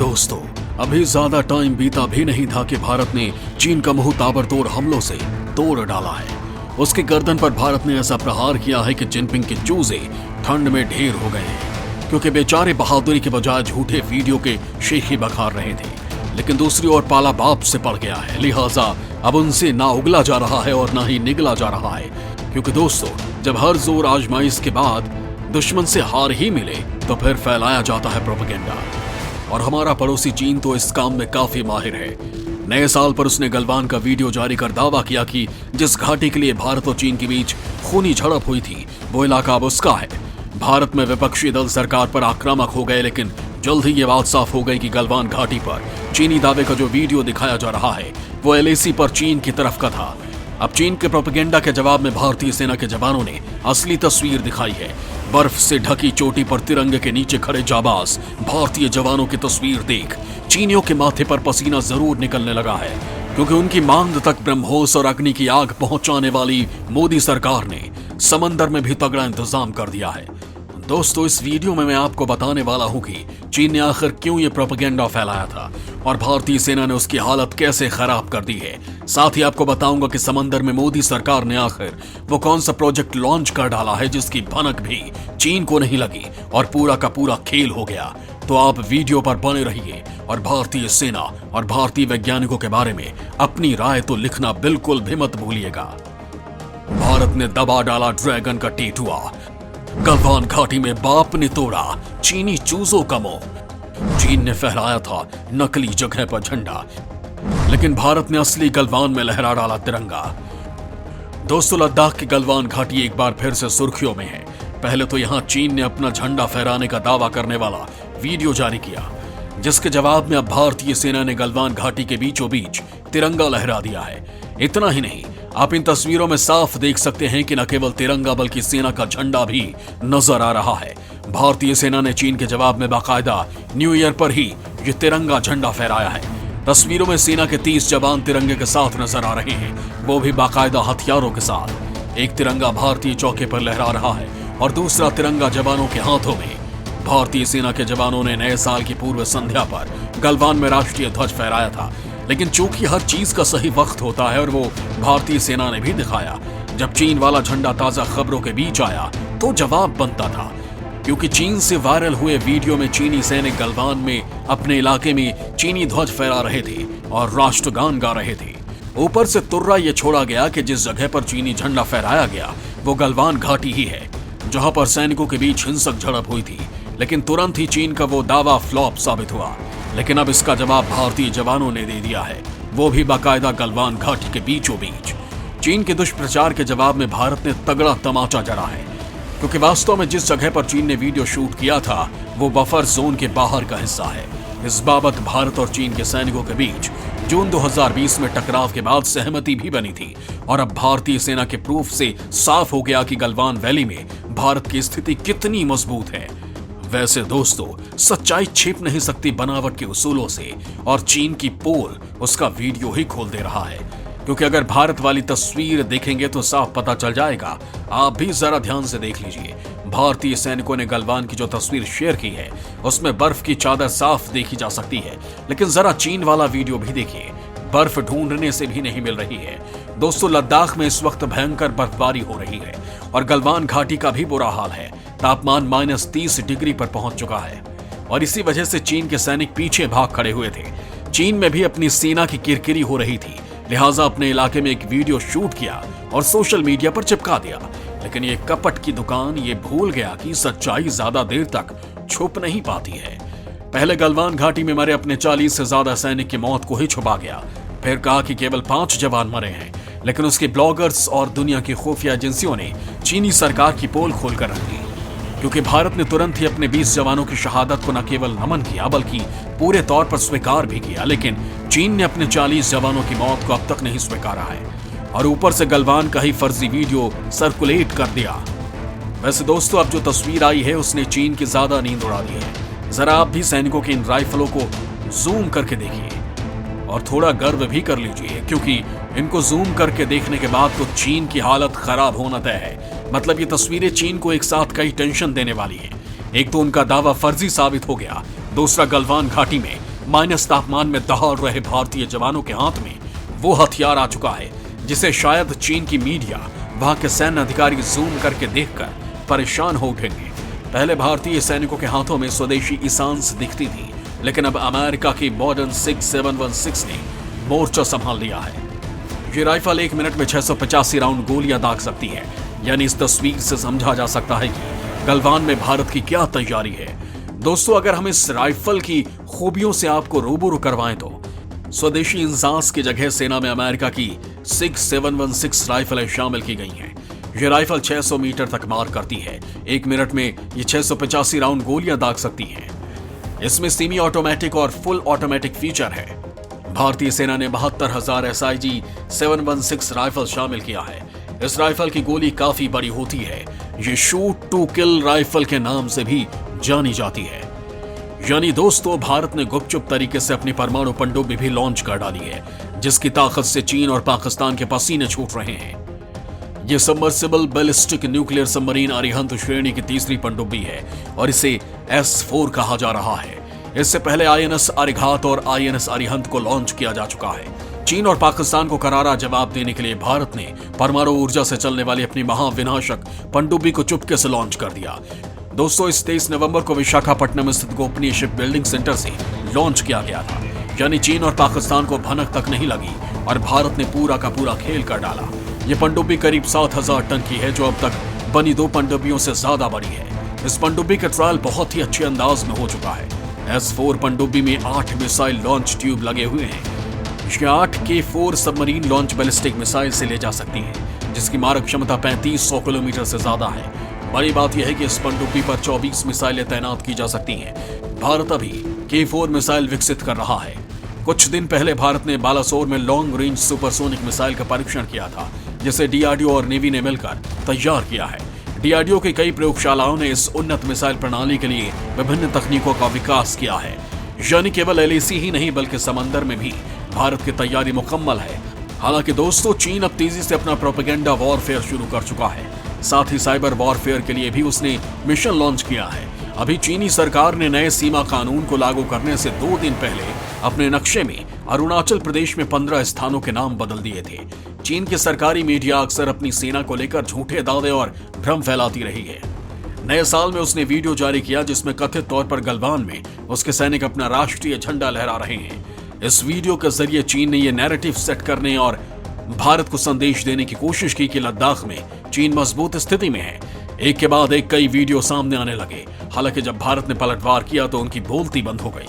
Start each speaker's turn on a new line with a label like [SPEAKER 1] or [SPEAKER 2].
[SPEAKER 1] दोस्तों, अभी ज्यादा टाइम बीता भी नहीं था कि भारत ने चीन का मुंह ताबड़तोड़ हमलों से तोड़ डाला है। उसकी गर्दन पर भारत ने ऐसा प्रहार किया है कि जिनपिंग के चूजे ठंड में ढेर हो गए हैं, क्योंकि बेचारे बहादुरी के बजाय झूठे वीडियो के शेखी बखार रहे थे। लेकिन दूसरी ओर पाला बाप से पड़ गया है, लिहाजा अब उनसे ना उगला जा रहा है और ना ही निगला जा रहा है। क्योंकि दोस्तों, जब हर जोर आजमाइश के बाद दुश्मन से हार ही मिले तो फिर फैलाया जाता है प्रोपेगेंडा। और हमारा पड़ोसी चीन तो इस काम में काफी माहिर है। नए साल पर उसने गलवान का वीडियो जारी कर दावा किया कि जिस घाटी के लिए भारत और चीन के बीच खूनी झड़प हुई थी वो इलाका अब उसका है। भारत में विपक्षी दल सरकार पर आक्रामक हो गए, लेकिन जल्द ही ये बात साफ हो गई कि गलवान घाटी पर चीनी दावे का जो वीडियो दिखाया जा रहा है वो LAC पर चीन की तरफ का था। अब चीन के प्रोपेगेंडा के जवाब में भारतीय सेना के जवानों ने असली तस्वीर दिखाई है। बर्फ से ढकी चोटी पर तिरंगे के नीचे खड़े जाबाज भारतीय जवानों की तस्वीर देख चीनियों के माथे पर पसीना जरूर निकलने लगा है, क्योंकि उनकी मांग तक ब्रह्मोस और अग्नि की आग पहुंचाने वाली मोदी सरकार ने समंदर में भी तगड़ा इंतजाम कर दिया है। दोस्तों, इस वीडियो में मैं आपको बताने वाला हूं कि चीन ने आखिर क्यों ये प्रोपेगेंडा फैलाया था और भारतीय सेना ने उसकी हालत कैसे खराब कर दी है। साथ ही आपको बताऊंगा कि समंदर में मोदी सरकार ने आखिर वो कौन सा प्रोजेक्ट लॉन्च कर डाला है जिसकी भनक भी चीन को नहीं लगी और पूरा का पूरा खेल हो गया। तो आप वीडियो पर बने रहिए और भारतीय सेना और भारतीय वैज्ञानिकों के बारे में अपनी राय तो लिखना बिल्कुल भी मत भूलिएगा। भारत ने दबा डाला ड्रैगन का टेटुआ, गलवान घाटी में बाप ने तोड़ा चीनी चूजों का मुंह। चीन ने फहराया था नकली जगह पर झंडा, लेकिन भारत ने असली गलवान में लहरा डाला तिरंगा। दोस्तों, लद्दाख की गलवान घाटी एक बार फिर से सुर्खियों में है। पहले तो यहां चीन ने अपना झंडा फहराने का दावा करने वाला वीडियो जारी किया, जिसके जवाब में अब भारतीय सेना ने गलवान घाटी के बीचों बीच तिरंगा लहरा दिया है। इतना ही नहीं, आप इन तस्वीरों में साफ देख सकते हैं कि न केवल तिरंगा बल्कि सेना का झंडा भी नजर आ रहा है। भारतीय सेना ने चीन के जवाब में बाकायदा न्यू ईयर पर ही ये तिरंगा झंडा फहराया है। तस्वीरों में सेना के 30 जवान तिरंगे के साथ नजर आ रहे हैं, वो भी बाकायदा हथियारों के साथ। एक तिरंगा भारतीय चौके पर लहरा रहा है और दूसरा तिरंगा जवानों के हाथों में। भारतीय सेना के जवानों ने नए साल की पूर्व संध्या पर गलवान में राष्ट्रीय ध्वज फहराया था, लेकिन चूंकि हर चीज का सही वक्त होता है और वो भारतीय सेना ने भी दिखाया। जब चीन वाला झंडा ताजा खबरों के बीच आया तो जवाब बनता था, क्योंकि चीन से वायरल हुए वीडियो में चीनी सैनिक गलवान में अपने इलाके में चीनी ध्वज फहरा रहे थे और राष्ट्रगान गा रहे थे। ऊपर से तुर्रा ये छोड़ा गया कि जिस जगह पर चीनी झंडा फहराया गया वो गलवान घाटी ही है, जहां पर सैनिकों के बीच हिंसक झड़प हुई थी। लेकिन तुरंत ही चीन का वो दावा फ्लॉप साबित हुआ। लेकिन अब इसका जवाब भारतीय जवानों ने दे दिया है, वो भी बाकायदा गलवान घाटी के बीचों बीच। चीन के दुष्प्रचार के जवाब में भारत ने तगड़ा तमाचा जड़ा है, क्योंकि वास्तव में जिस जगह पर चीन ने वीडियो शूट किया था वो बफर जोन के बाहर का हिस्सा है। इस बाबत भारत और चीन के सैनिकों के बीच जून 2020 में टकराव के बाद सहमति भी बनी थी और अब भारतीय सेना के प्रूफ से साफ हो गया कि गलवान वैली में भारत की स्थिति कितनी मजबूत है। वैसे दोस्तों, सच्चाई छिप नहीं सकती बनावट के उसूलों से, और चीन की पोल उसका वीडियो ही खोल दे रहा है। क्योंकि अगर भारत वाली तस्वीर देखेंगे तो साफ पता चल जाएगा। आप भी जरा ध्यान से देख लीजिए। भारतीय सैनिकों ने गलवान की जो तस्वीर शेयर की है उसमें बर्फ की चादर साफ देखी जा सकती है, लेकिन जरा चीन वाला वीडियो भी देखिए, बर्फ ढूंढने से भी नहीं मिल रही है। दोस्तों, लद्दाख में इस वक्त भयंकर बर्फबारी हो रही है और गलवान घाटी का भी बुरा हाल है। तापमान -30 डिग्री पर पहुंच चुका है और इसी वजह से चीन के सैनिक पीछे भाग खड़े हुए थे। चीन में भी अपनी सेना की किरकिरी हो रही थी, लिहाजा अपने इलाके में एक वीडियो शूट किया और सोशल मीडिया पर चिपका दिया। लेकिन ये कपट की दुकान ये भूल गया कि सच्चाई ज्यादा देर तक छुप नहीं पाती है। पहले गलवान घाटी में मरे अपने 40 से ज्यादा सैनिक की मौत को ही छुपा गया, फिर कहा कि केवल 5 जवान मरे हैं। लेकिन उसके ब्लॉगर्स और दुनिया की खुफिया एजेंसियों ने चीनी सरकार की पोल खोलकर रख दी, क्योंकि भारत ने तुरंत ही अपने 20 जवानों की शहादत को न केवल नमन किया बल्कि पूरे तौर पर स्वीकार भी किया। लेकिन चीन ने अपने 40 जवानों की मौत को अब तक नहीं स्वीकारा है और ऊपर से गलवान का ही फर्जी वीडियो सर्कुलेट कर दिया। वैसे दोस्तों, अब जो तस्वीर आई है उसने चीन की ज्यादा नींद उड़ा दी है। जरा आप भी सैनिकों के इन राइफलों को जूम करके देखिए और थोड़ा गर्व भी कर लीजिए, क्योंकि इनको जूम करके देखने के बाद तो चीन की हालत खराब होना तय है। मतलब ये तस्वीरें चीन को एक साथ कई टेंशन देने वाली हैं। एक तो उनका दावा फर्जी साबित हो गया, दूसरा गलवान घाटी में माइनस तापमान में दहाड़ रहे भारतीय जवानों के हाथ में वो हथियार आ चुका है जिसे शायद चीन की मीडिया, वहां के सैन्य अधिकारी जूम करके देखकर परेशान हो उठेंगे। पहले भारतीय सैनिकों के हाथों में स्वदेशी ईसांस दिखती थी, लेकिन अब अमेरिका की मॉडर्न 6716 ने मोर्चा संभाल लिया है। ये राइफल 1 मिनट में 685 राउंड गोलियां दाग सकती है। यानी इस तस्वीर से समझा जा सकता है कि गलवान में भारत की क्या तैयारी है। दोस्तों, अगर हम इस राइफल की खूबियों से आपको रूबरू करवाएं तो स्वदेशी इंसास की जगह सेना में अमेरिका की 6716 राइफलें शामिल की गई हैं। ये राइफल 600 मीटर तक मार करती है। 1 मिनट में ये 685 राउंड गोलियां दाग सकती हैं। इसमें सेमी ऑटोमेटिक और फुल ऑटोमेटिक फीचर है। भारतीय सेना ने 72,000 SIG 716 राइफल शामिल किया है। इस राइफल की गोली काफी बड़ी होती है। ये शूट टू किल राइफल के नाम से भी जानी जाती है। यानी दोस्तों, भारत ने गुपचुप तरीके से अपनी परमाणु पनडुब्बी भी लॉन्च कर डाली है, जिसकी ताकत से चीन और पाकिस्तान के पसीने छूट रहे हैं। ये submersible ballistic nuclear submarine Arihant श्रेणी की तीसरी पनडुब्बी है और इसे S4 कहा जा रहा है। इससे पहले INS अरिघात और INS अरिहंत को लॉन्च किया जा चुका है। चीन और पाकिस्तान को करारा जवाब देने के लिए भारत ने परमाणु ऊर्जा से चलने वाली अपनी महाविनाशक पनडुब्बी को चुपके से लॉन्च कर दिया। दोस्तों, इस 23 नवंबर को विशाखापट्टनम स्थित गोपनीय शिप बिल्डिंग सेंटर से लॉन्च किया गया था। यानी चीन और पाकिस्तान को भनक तक नहीं लगी और भारत ने पूरा का पूरा खेल कर डाला। ये पनडुब्बी करीब 7,000 टन की है, जो अब तक बनी 2 पनडुब्बियों से ज्यादा बड़ी है। इस पनडुब्बी का ट्रायल बहुत ही अच्छे अंदाज में हो चुका है। S4 पनडुब्बी में 8 मिसाइल लॉन्च ट्यूब लगे हुए हैं। ये 8 K4 submarine launch ballistic missile से ले जा सकती है, जिसकी मारक क्षमता 3500 किलोमीटर से ज्यादा है। बड़ी बात यह है कि इस पनडुब्बी पर 24 मिसाइलें तैनात की जा सकती हैं। भारत अभी K4 मिसाइल विकसित कर रहा है। कुछ दिन पहले भारत ने बालासोर में लॉन्ग रेंज सुपरसोनिक मिसाइल का परीक्षण किया था, जिसे DRDO और नेवी ने मिलकर तैयार किया है। DRDO की कई प्रयोगशालाओं ने इस उन्नत मिसाइल प्रणाली के लिए विभिन्न तकनीकों का विकास किया है। यानी केवल LAC ही नहीं, बल्कि समंदर में भी भारत की तैयारी मुकम्मल है। हालांकि दोस्तों, चीन अब तेजी से अपना प्रोपेगेंडा वॉरफेयर शुरू कर चुका है। साथ ही साइबर वॉरफेयर के लिए भी उसने मिशन लॉन्च किया है। अभी चीनी सरकार ने नए सीमा कानून को लागू करने से 2 दिन पहले अपने नक्शे में अरुणाचल प्रदेश में 15 स्थानों के नाम बदल दिए थे। चीन की सरकारी मीडिया अक्सर अपनी सेना को लेकर झूठे दावे और भ्रम फैलाती रही है। नए साल में उसने वीडियो जारी किया जिसमें कथित तौर पर गलवान में उसके सैनिक अपना राष्ट्रीय झंडा लहरा रहे हैं। इस वीडियो के जरिए चीन ने यह नैरेटिव सेट करने और भारत को संदेश देने की कोशिश की कि लद्दाख में चीन मजबूत स्थिति में है। एक के बाद एक कई वीडियो सामने आने लगे। हालांकि जब भारत ने पलटवार किया तो उनकी बोलती बंद हो गई।